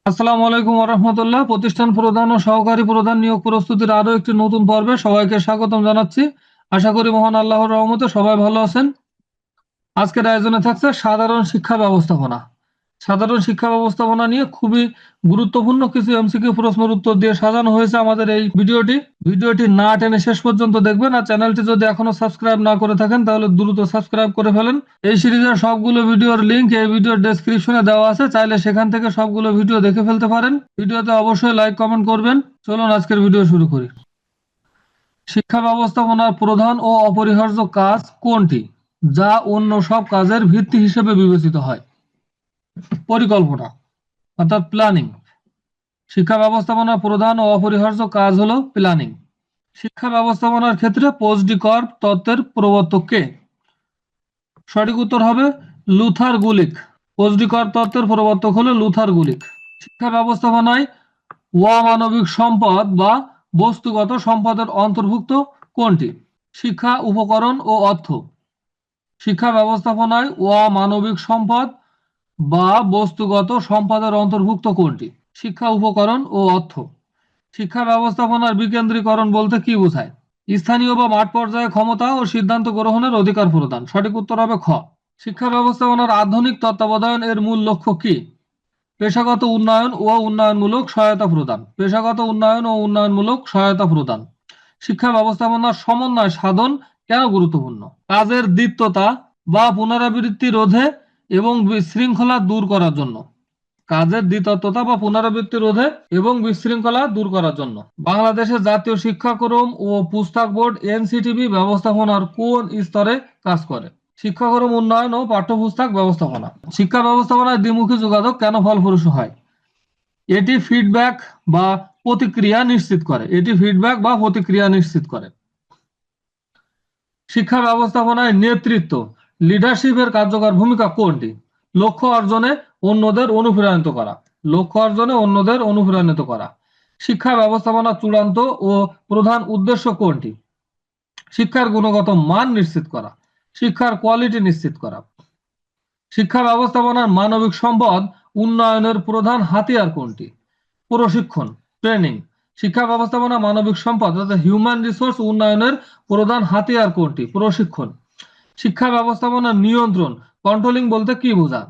আসসালামু আলাইকুম রহমতুল্লাহ। প্রতিষ্ঠান প্রধান ও সহকারী প্রধান নিয়োগ প্রস্তুতির আরো একটি নতুন পর্বে সবাইকে স্বাগতম জানাচ্ছি। আশা করি মহান আল্লাহর রহমতে সবাই ভালো আছেন। আজকের আয়োজনে থাকছে সাধারণ শিক্ষা ব্যবস্থাপনা। সাধারণ শিক্ষা ব্যবস্থাপনা নিয়ে খুবই গুরুত্বপূর্ণ কিছু এমসিকিউ প্রশ্নের উত্তর দিয়ে সাজানো হয়েছে আমাদের এই ভিডিওটি। ভিডিওটি না টেনে শেষ পর্যন্ত দেখবেন, আর চ্যানেলটি যদি এখনো সাবস্ক্রাইব না করে থাকেন তাহলে দ্রুত সাবস্ক্রাইব করে ফেলেন। এই সিরিজের সবগুলো ভিডিওর লিংক এই ভিডিওর ডেসক্রিপশনে দেওয়া আছে, চাইলে সেখান থেকে সবগুলো ভিডিও দেখে ফেলতে পারেন। ভিডিওতে অবশ্যই লাইক কমেন্ট করবেন। চলুন আজকের ভিডিও শুরু করি। শিক্ষা ব্যবস্থাপনার প্রধান ও অপরিহার্য কাজ কোনটি, যা অন্য সব কাজের ভিত্তি হিসেবে বিবেচিত হয়? পরিকল্পনা অর্থাৎ প্ল্যানিং। শিক্ষা ব্যবস্থাপনার প্রধান ও অপরিহার্য কাজ হলো প্ল্যানিং। শিক্ষা ব্যবস্থাপনার ক্ষেত্রে পোস্ট ডিকর্ব তত্ত্বের প্রবর্তক কে? সঠিক উত্তর হবে লুথার গুলিক। পোস্ট ডিকর্ব তত্ত্বের প্রবর্তক হলো লুথার গুলিক। শিক্ষা ব্যবস্থাপনায় অমানবিক সম্পদ বা বস্তুগত সম্পদের অন্তর্ভুক্ত কোনটি? শিক্ষা উপকরণ ও অর্থ। শিক্ষা ব্যবস্থাপনায় অমানবিক সম্পদ বা বস্তুগত সম্পদের অন্তর্ভুক্ত কোনটি? শিক্ষা উপকরণ ও অর্থ। শিক্ষা ব্যবস্থাপনার বিকেন্দ্রীকরণ বলতে কি বোঝায়? স্থানীয় বা মাঠ পর্যায়ে ক্ষমতা ও সিদ্ধান্ত গ্রহণের অধিকার প্রদান। সঠিক উত্তর হবে খ। শিক্ষা ব্যবস্থাপনার আধুনিক তত্ত্বাবধান এর মূল লক্ষ্য কি? পেশাগত উন্নয়ন ও উন্নয়নমূলক সহায়তা প্রদান। পেশাগত উন্নয়ন ও উন্নয়নমূলক সহায়তা প্রদান। শিক্ষা ব্যবস্থাপনার সমন্বয় সাধন কেন গুরুত্বপূর্ণ? কাজের দ্বিত্বতা বা পুনরাবৃত্তি রোধে এবং বিশৃঙ্খলা দূর করার জন্য। কাজের দ্বিতত্বতা বা পুনরাবৃত্তি রোধে এবং বিশৃঙ্খলা দূর করার জন্য। বাংলাদেশের জাতীয় শিক্ষাক্রম ও পুস্তক বোর্ড এনসিটিবি ব্যবস্থাপনার কোন স্তরে কাজ করে? শিক্ষাক্রম উন্নয়ন ও পাঠ্যপুস্তক ব্যবস্থাপনা। শিক্ষা ব্যবস্থাপনায় দ্বিমুখী যোগাযোগ কেন ফলপ্রসূ হয়? এটি ফিডব্যাক বা প্রতিক্রিয়া নিশ্চিত করে। এটি ফিডব্যাক বা প্রতিক্রিয়া নিশ্চিত করে। শিক্ষা ব্যবস্থাপনায় নেতৃত্ব লিডারশিপের কার্যকর ভূমিকা কোনটি? লক্ষ্য অর্জনে অন্যদের অনুপ্রাণিত করা। লক্ষ্য অর্জনে অন্যদের অনুপ্রাণিত করা। শিক্ষা ব্যবস্থাপনার চূড়ান্ত ও প্রধান উদ্দেশ্য কোনটি? শিক্ষার গুণগত মান নিশ্চিত করা। শিক্ষার কোয়ালিটি নিশ্চিত করা। শিক্ষা ব্যবস্থাপনার মানবিক সম্পদ উন্নয়নের প্রধান হাতিয়ার কোনটি? প্রশিক্ষণ, ট্রেনিং। শিক্ষা ব্যবস্থাপনা মানবিক সম্পদ অর্থাৎ হিউম্যান রিসোর্স উন্নয়নের প্রধান হাতিয়ার কোনটি? প্রশিক্ষণ। শিক্ষা ব্যবস্থাপনার নিয়ন্ত্রণ কন্ট্রোলিং বলতে কি বোঝায়?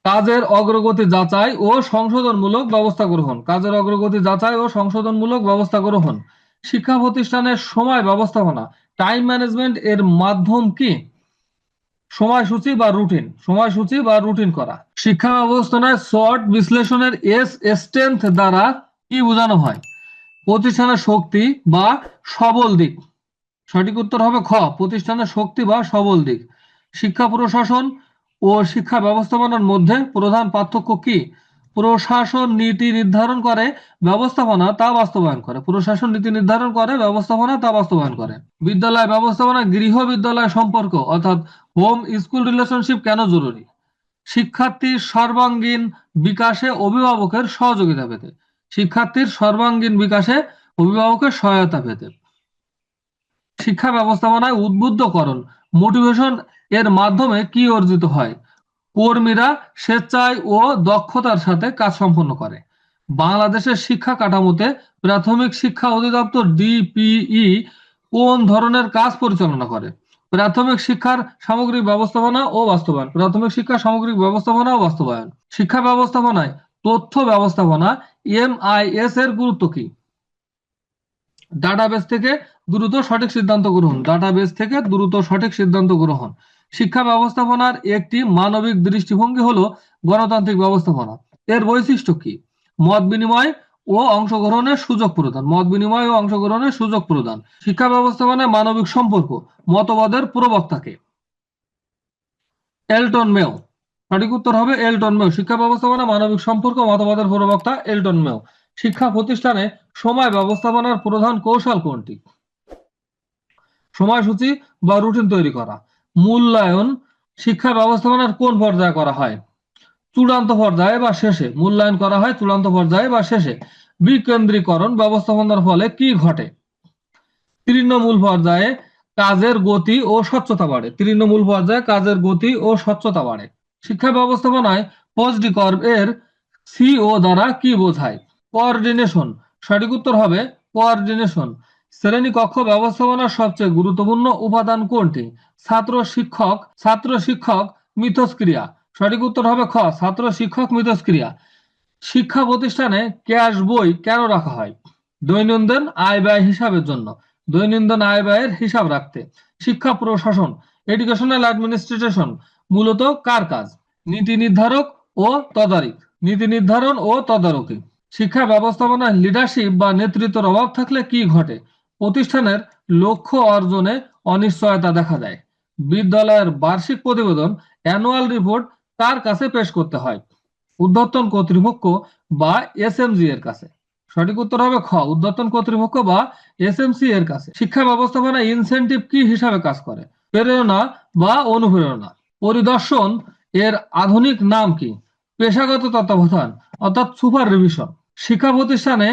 কাজের অগ্রগতি যাচাই ও সংশোধনমূলক ব্যবস্থা গ্রহণ। কাজের অগ্রগতি যাচাই ও সংশোধনমূলক ব্যবস্থা গ্রহণ। শিক্ষা প্রতিষ্ঠানের সময় ব্যবস্থাপনা টাইম ম্যানেজমেন্ট এর মাধ্যম কি? সময়সূচি বা রুটিন। সময়সূচি বা রুটিন করা। শিক্ষা ব্যবস্থায় শর্ট বিশ্লেষণের স্ট্রেংথ দ্বারা কি বোঝানো হয়? প্রতিষ্ঠানের শক্তি বা সবল দিক। সঠিক উত্তর হবে খ, প্রতিষ্ঠানের শক্তি বা সবল দিক। শিক্ষা প্রশাসন ও শিক্ষা ব্যবস্থাপনার মধ্যে প্রধান পার্থক্য কি? প্রশাসন নীতি নির্ধারণ করে, ব্যবস্থাপনা তা বাস্তবায়ন করে। প্রশাসন নীতি নির্ধারণ করে, ব্যবস্থাপনা তা বাস্তবায়ন করে। বিদ্যালয় ব্যবস্থাপনা গৃহ বিদ্যালয় সম্পর্ক অর্থাৎ হোম স্কুল রিলেশনশিপ কেন জরুরি? শিক্ষার্থীর সর্বাঙ্গীন বিকাশে অভিভাবকের সহযোগিতা পেতে। শিক্ষার্থীর সর্বাঙ্গীন বিকাশে অভিভাবকের সহায়তা পেতে। শিক্ষা ব্যবস্থাপনায় উদ্বুদ্ধকরণ মোটিভেশন এর মাধ্যমে কি অর্জিত হয়? কর্মীরা স্বেচ্ছায় ও দক্ষতার সাথে কাজ সম্পন্ন করে। বাংলাদেশের শিক্ষা কাঠামোতে প্রাথমিক শিক্ষা অধিদপ্তর ডিপিই কোন ধরনের কাজ পরিচালনা করে? প্রাথমিক শিক্ষার সামগ্রিক ব্যবস্থাপনা ও বাস্তবায়ন। প্রাথমিক শিক্ষার সামগ্রিক ব্যবস্থাপনা ও বাস্তবায়ন। শিক্ষা ব্যবস্থাপনায় তথ্য ব্যবস্থাপনা এমআইএস এর গুরুত্ব কি? ডাটাবেস থেকে দ্রুত সঠিক সিদ্ধান্ত গ্রহণ। ডাটাবেস থেকে দ্রুত সঠিক সিদ্ধান্ত গ্রহণ। শিক্ষা ব্যবস্থাপনার একটি মানবিক দৃষ্টিভঙ্গি হলো গণতান্ত্রিক ব্যবস্থাপনা। এর বৈশিষ্ট্য কি? মত বিনিময় ও অংশগ্রহণের সুযোগ প্রদান। মত বিনিময় ও অংশগ্রহণের সুযোগ প্রদান। শিক্ষা ব্যবস্থাপনায় মানবিক সম্পর্ক মতবাদের প্রবক্তাকে? এলটন মেও। সঠিক উত্তর হবে এলটন মেও। শিক্ষা ব্যবস্থাপনা মানবিক সম্পর্ক মতবাদের প্রবক্তা এলটন মেও। শিক্ষা প্রতিষ্ঠানে সময় ব্যবস্থাপনার প্রধান কৌশল কোনটি? সময়সূচি বা রুটিন তৈরি করা। মূল্যায়ন শিক্ষা ব্যবস্থাপনার কোন পর্যায়ে করা হয়? চূড়ান্ত পর্যায়ে বা শেষে। মূল্যায়ন করা হয় চূড়ান্ত পর্যায়ে বা শেষে। বিকেন্দ্রীকরণ ব্যবস্থাপনার ফলে কি ঘটে? তৃণমূল পর্যায়ে কাজের গতি ও স্বচ্ছতা বাড়ে। তৃণমূল পর্যায়ে কাজের গতি ও স্বচ্ছতা বাড়ে। শিক্ষা ব্যবস্থাপনায় পোস্টডিকর্ব এর সিও দ্বারা কি বোঝায়? কোঅর্ডিনেশন। সঠিক উত্তর হবে কোঅর্ডিনেশন। শ্রেণীকক্ষ ব্যবস্থাপনার সবচেয়ে গুরুত্বপূর্ণ উপাদান কোনটি? ছাত্র শিক্ষক মিথস্ক্রিয়া। সঠিক উত্তর হবে খ, ছাত্র শিক্ষক মিথস্ক্রিয়া। শিক্ষা প্রতিষ্ঠানে ক্যাশ বই কেন রাখা হয়? দৈনন্দিন আয় ব্যয় হিসাবের জন্য, দৈনন্দিন আয় ব্যয়ের হিসাব রাখতে। শিক্ষা প্রশাসন, এডুকেশনাল অ্যাডমিনিস্ট্রেশন মূলত কার কাজ? নীতি নির্ধারক ও তদারকি, নীতি নির্ধারণ ও তদারকি। শিক্ষা ব্যবস্থাপনায় লিডারশিপ বা নেতৃত্বের অভাব থাকলে কি ঘটে? প্রতিষ্ঠানের লক্ষ্য অর্জনে অনিশ্চয়তা দেখা দেয়। বিদ্যালয়ের বার্ষিক প্রতিবেদন অ্যানুয়াল রিপোর্ট কার কাছে পেশ করতে হয়? ঊর্ধ্বতন কর্তৃপক্ষ বা এসএমজি এর কাছে। সঠিক উত্তর হবে খ, ঊর্ধ্বতন কর্তৃপক্ষ বা এসএমসি এর কাছে। শিক্ষা ব্যবস্থাপনা ইনসেনটিভ কি হিসাবে কাজ করে? প্রেরণা বা অনুপ্রেরণা। পরিদর্শন এর আধুনিক নাম কি? পেশাগত তত্ত্বাবধান অর্থাৎ সুপারভিশন। শিক্ষা প্রতিষ্ঠানে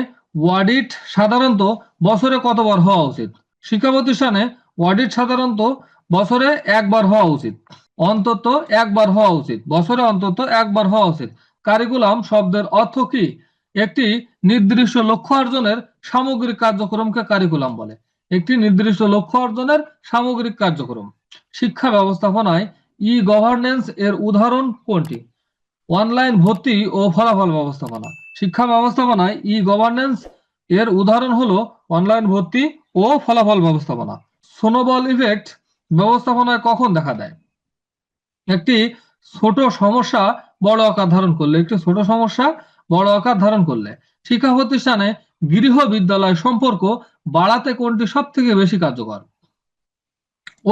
অডিট সাধারণত বছরে কতবার হওয়া উচিত? শিক্ষা প্রতিষ্ঠানে অডিট সাধারণত বছরে একবার হওয়া উচিত। অন্তত একবার হওয়া উচিত, বছরে অন্তত একবার হওয়া উচিত। কারিকুলাম শব্দের অর্থ কি? একটি নির্দিষ্ট লক্ষ্য অর্জনের সামগ্রিক কার্যক্রমকে কারিকুলাম বলে। একটি নির্দিষ্ট লক্ষ্য অর্জনের সামগ্রিক কার্যক্রম। শিক্ষা ব্যবস্থাপনায় ই গভর্নেন্স এর উদাহরণ কোনটি? অনলাইন ভর্তি ও ফলাফল ব্যবস্থাপনা। শিক্ষা ব্যবস্থাপনায় ই গভর্নেন্স এর উদাহরণ হলো অনলাইন ভর্তি ও ফলাফল ব্যবস্থাপনা। স্নোবল ইফেক্ট ব্যবস্থাপনায় কখন দেখা দেয়? একটি ছোট সমস্যা বড় আকার ধারণ করলে, একটি ছোট সমস্যা বড় আকার ধারণ করলে। শিক্ষা প্রতিষ্ঠানে গৃহ বিদ্যালয় সম্পর্ক বাড়াতে কোনটি সব থেকে বেশি কার্যকর?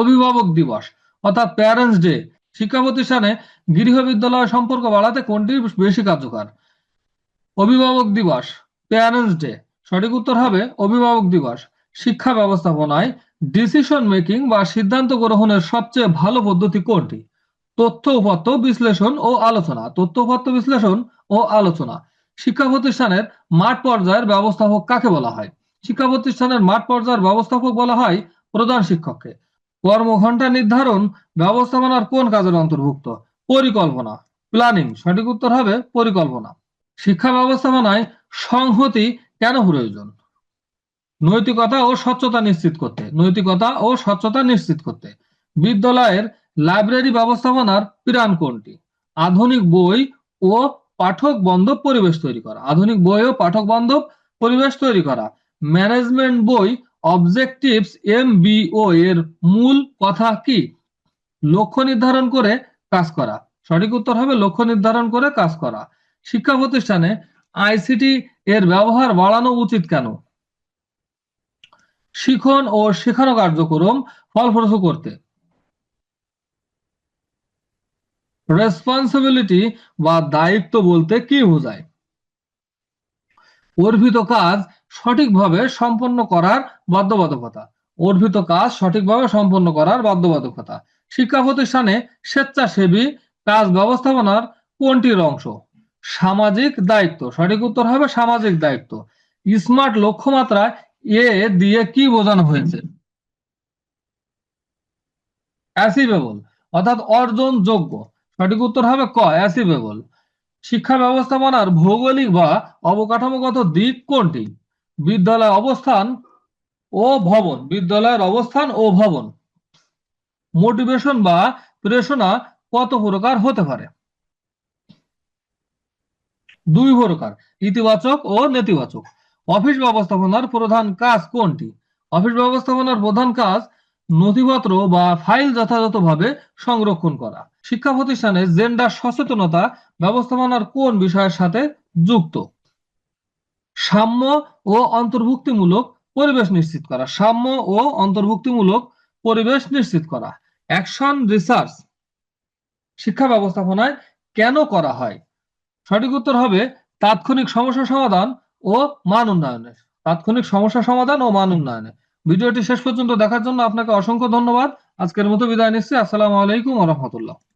অভিভাবক দিবস অর্থাৎ প্যারেন্টস ডে। শিক্ষা প্রতিষ্ঠানে গৃহ বিদ্যালয় সম্পর্ক বাড়াতে কোনটি বেশি কার্যকর? অভিভাবক দিবস, প্যারেন্টস ডে। সঠিক উত্তর হবে অভিভাবক দিবস। শিক্ষা ব্যবস্থাপনায় ডিসিশন মেকিং বা সিদ্ধান্ত গ্রহণের সবচেয়ে ভালো পদ্ধতি কোনটি? তথ্য উপাত্ত বিশ্লেষণ ও আলোচনা, তথ্য উপাত্ত বিশ্লেষণ ও আলোচনা। শিক্ষা প্রতিষ্ঠানের মাঠ পর্যায়ের ব্যবস্থাপক কাকে বলা হয়? শিক্ষা প্রতিষ্ঠানের মাঠ পর্যায়ের ব্যবস্থাপক বলা হয় প্রধান শিক্ষককে। কর্মঘণ্টা নির্ধারণ ব্যবস্থাপনার কোন কাজের অন্তর্ভুক্ত? পরিকল্পনা, প্ল্যানিং। সঠিক উত্তর হবে পরিকল্পনা। শিক্ষা ব্যবস্থাপনায় সংহতি কেন প্রয়োজন? নৈতিকতা ও স্বচ্ছতা নিশ্চিত করতে, নৈতিকতা ও স্বচ্ছতা নিশ্চিত করতে। বিদ্যালয়ের লাইব্রেরি ব্যবস্থাপনার প্রাণ কোনটি? আধুনিক বই ও পাঠক বান্ধব পরিবেশ তৈরি করা, আধুনিক বই ও পাঠক বান্ধব পরিবেশ তৈরি করা। ম্যানেজমেন্ট বই অবজেক্টিভস MBO এর মূল কথা কি? লক্ষ্য নির্ধারণ করে কাজ করা। সঠিক উত্তর হবে লক্ষ্য নির্ধারণ করে কাজ করা। শিক্ষা প্রতিষ্ঠানে আইসিটি এর ব্যবহার বাড়ানো উচিত কেন? শিখন ও শেখানো কার্যক্রম ফলপ্রসূ করতে। রেসপন্সিবিলিটি বা দায়িত্ব বলতে কি বোঝায়? অর্পিত কাজ সঠিকভাবে সম্পন্ন করার বাধ্যবাধকতা, অর্পিত কাজ সঠিকভাবে সম্পন্ন করার বাধ্যবাধকতা। শিক্ষা প্রতিষ্ঠানে স্বেচ্ছাসেবী কাজ ব্যবস্থাপনার কোনটির অংশ? সামাজিক দায়িত্ব। সঠিক উত্তর হবে সামাজিক দায়িত্ব। স্মার্ট লক্ষ্যমাত্রা এ দিয়ে কি বোঝানো হয়েছে? অ্যাচিভেবল অর্থাৎ অর্জনযোগ্য। সঠিক উত্তর হবে ক, অ্যাচিভেবল। শিক্ষা ব্যবস্থাপনার ভৌগোলিক বা অবকাঠামোগত দিক কোনটি? বিদ্যালয় অবস্থান ও ভবন, বিদ্যালয়ের অবস্থান ও ভবন। মোটিভেশন বা প্রেরণা কত প্রকার হতে পারে? দুই প্রকার, ইতিবাচক ও নেতিবাচক। অফিস ব্যবস্থাপনার প্রধান কাজ কোনটি? অফিস ব্যবস্থাপনার প্রধান কাজ নথিপত্র বা ফাইল যথাযথভাবে সংরক্ষণ করা। শিক্ষা প্রতিষ্ঠানে জেন্ডার সচেতনতা ব্যবস্থাপনার কোন বিষয়ের সাথে যুক্ত? সাম্য ও অন্তর্ভুক্তিমূলক পরিবেশ নিশ্চিত করা, সাম্য ও অন্তর্ভুক্তিমূলক পরিবেশ নিশ্চিত করা। অ্যাকশন রিসার্চ শিক্ষা ব্যবস্থাপনায় কেন করা হয়? সঠিক উত্তর হবে তাৎক্ষণিক সমস্যা সমাধান ও মান উন্নয়নে, তাৎক্ষণিক সমস্যা সমাধান ও মান উন্নয়নে। ভিডিওটি শেষ পর্যন্ত দেখার জন্য আপনাকে অসংখ্য ধন্যবাদ। আজকের মতো বিদায় নিচ্ছি। আসসালামু আলাইকুম ওয়া রাহমাতুল্লাহ।